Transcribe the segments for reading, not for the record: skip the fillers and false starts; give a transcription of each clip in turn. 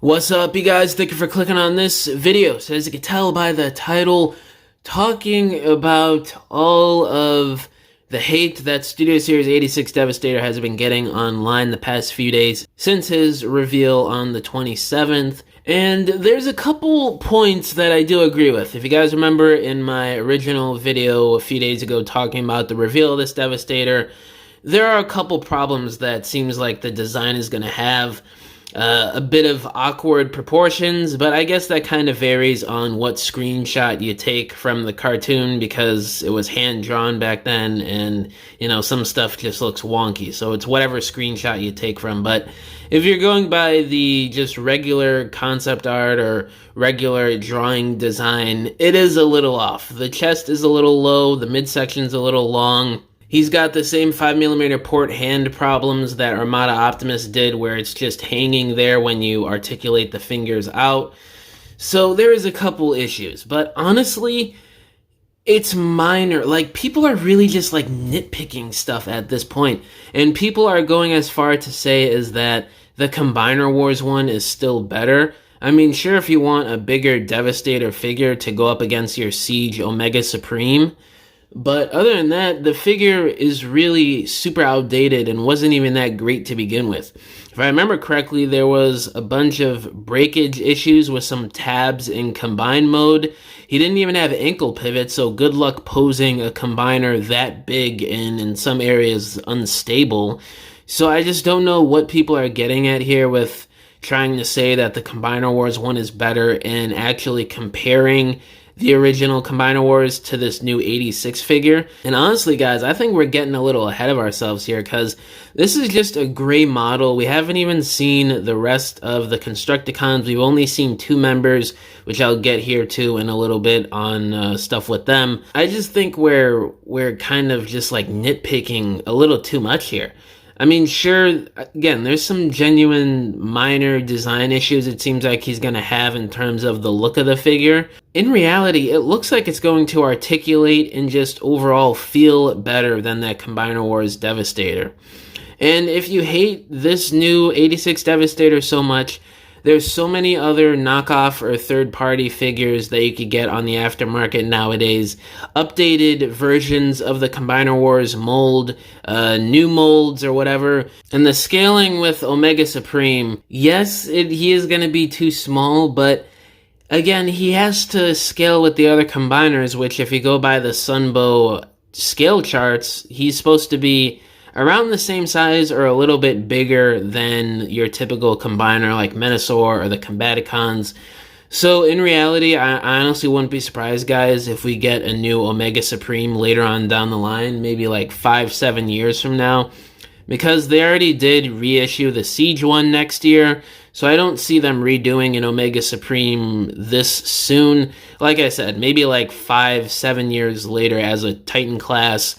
What's up, you guys? Thank you for clicking on this video. So as you can tell by the title, talking about all of the hate that Studio Series 86 Devastator has been getting online the past few days since his reveal on the 27th. And there's a couple points that I do agree with. If you guys remember in my original video a few days ago talking about the reveal of this Devastator, there are a couple problems that seems like the design is going to have. A bit of awkward proportions, but I guess that kind of varies on what screenshot you take from the cartoon because it was hand-drawn back then and, you know, some stuff just looks wonky. So it's whatever screenshot you take from. But if you're going by the just regular concept art or regular drawing design, it is a little off. The chest is a little low, the midsection's a little long. He's got the same 5mm port hand problems that Armada Optimus did, where it's just hanging there when you articulate the fingers out. So there is a couple issues, but honestly, it's minor. Like, people are really just like nitpicking stuff at this point, and people are going as far to say is that the Combiner Wars one is still better. I mean, sure, if you want a bigger Devastator figure to go up against your Siege Omega Supreme, but other than that, the figure is really super outdated and wasn't even that great to begin with. If I remember correctly, there was a bunch of breakage issues with some tabs in combine mode. He didn't even have ankle pivots, so good luck posing a combiner that big and in some areas unstable. So I just don't know what people are getting at here with trying to say that the Combiner Wars one is better and actually comparing the original Combiner Wars to this new 86 figure. And honestly, guys, I think we're getting a little ahead of ourselves here because this is just a gray model. We haven't even seen the rest of the Constructicons. We've only seen two members, which I'll get here too in a little bit on stuff with them. I just think we're kind of just like nitpicking a little too much here. I mean, sure, again, there's some genuine minor design issues it seems like he's going to have in terms of the look of the figure. In reality, it looks like it's going to articulate and just overall feel better than that Combiner Wars Devastator. And if you hate this new 86 Devastator so much, there's so many other knockoff or third-party figures that you could get on the aftermarket nowadays. Updated versions of the Combiner Wars mold, new molds or whatever. And the scaling with Omega Supreme, yes, he is going to be too small, but again, he has to scale with the other combiners, which if you go by the Sunbow scale charts, he's supposed to be around the same size or a little bit bigger than your typical combiner like Menasor or the Combaticons. So in reality, I honestly wouldn't be surprised, guys, if we get a new Omega Supreme later on down the line, maybe like 5-7 years from now, because they already did reissue the Siege one next year, so I don't see them redoing an Omega Supreme this soon. Like I said, maybe like 5-7 years later as a Titan class.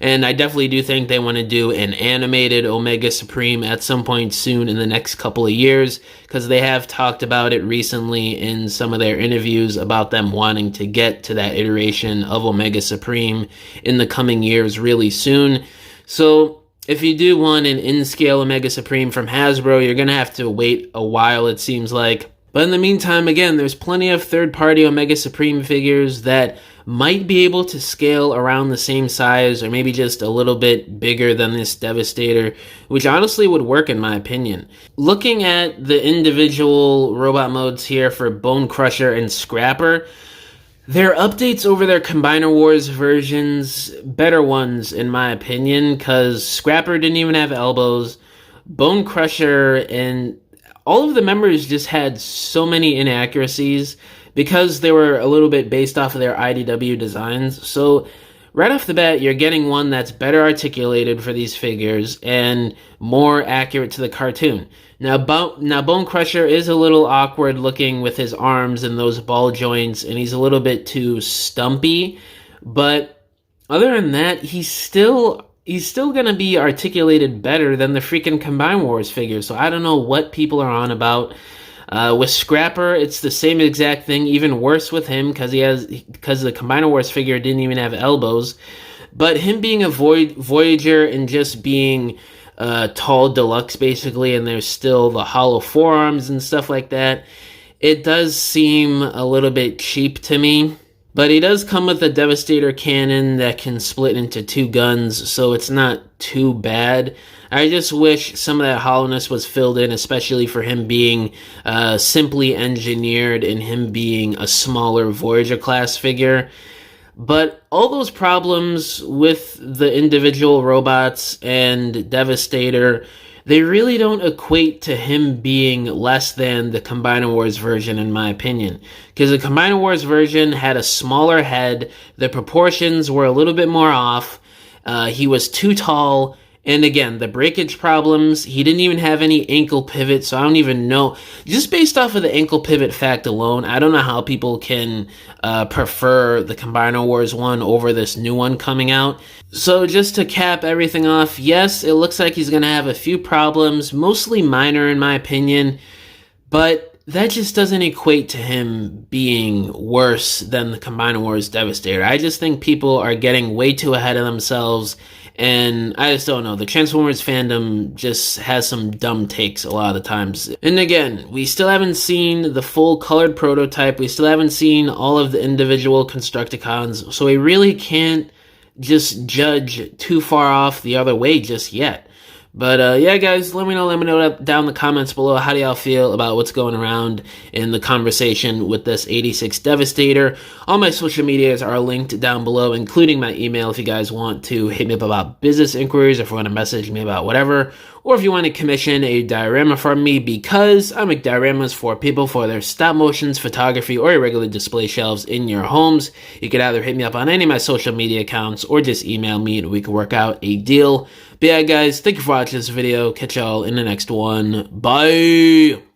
And I definitely do think they want to do an animated Omega Supreme at some point soon in the next couple of years, because they have talked about it recently in some of their interviews about them wanting to get to that iteration of Omega Supreme in the coming years really soon. So if you do want an in-scale Omega Supreme from Hasbro, you're going to have to wait a while, it seems like. But in the meantime, again, there's plenty of third-party Omega Supreme figures that might be able to scale around the same size or maybe just a little bit bigger than this Devastator, which honestly would work in my opinion. Looking at the individual robot modes here for Bone Crusher and Scrapper, their updates over their Combiner Wars versions, better ones in my opinion, because Scrapper didn't even have elbows. Bone Crusher and all of the members just had so many inaccuracies because they were a little bit based off of their IDW designs. So right off the bat, you're getting one that's better articulated for these figures and more accurate to the cartoon. Now Bone Crusher is a little awkward looking with his arms and those ball joints, and he's a little bit too stumpy. But other than that, he's still going to be articulated better than the freaking Combine Wars figure. So I don't know what people are on about. With Scrapper, it's the same exact thing, even worse with him because the Combiner Wars figure didn't even have elbows. But him being a Voyager and just being tall deluxe basically, and there's still the hollow forearms and stuff like that. It does seem a little bit cheap to me. But he does come with a Devastator cannon that can split into 2 guns, so it's not too bad. I just wish some of that hollowness was filled in, especially for him being simply engineered and him being a smaller Voyager class figure. But all those problems with the individual robots and Devastator, they really don't equate to him being less than the Combiner Wars version, in my opinion. Because the Combiner Wars version had a smaller head, the proportions were a little bit more off, he was too tall, and again, the breakage problems, he didn't even have any ankle pivot, so I don't even know. Just based off of the ankle pivot fact alone, I don't know how people can prefer the Combiner Wars one over this new one coming out. So just to cap everything off, yes, it looks like he's going to have a few problems, mostly minor in my opinion, but that just doesn't equate to him being worse than the Combiner Wars Devastator. I just think people are getting way too ahead of themselves, and I just don't know. The Transformers fandom just has some dumb takes a lot of the times. And again, we still haven't seen the full colored prototype. We still haven't seen all of the individual Constructicons, so we really can't just judge too far off the other way just yet. But yeah, guys, let me know down in the comments below, how do y'all feel about what's going around in the conversation with this 86 Devastator. All my social medias are linked down below, including my email if you guys want to hit me up about business inquiries, or if you want to message me about whatever, or if you want to commission a diorama from me, because I make dioramas for people for their stop motions, photography, or irregular display shelves in your homes. You could either hit me up on any of my social media accounts or just email me and we can work out a deal. But yeah, guys, thank you for watching this video. Catch y'all in the next one. Bye!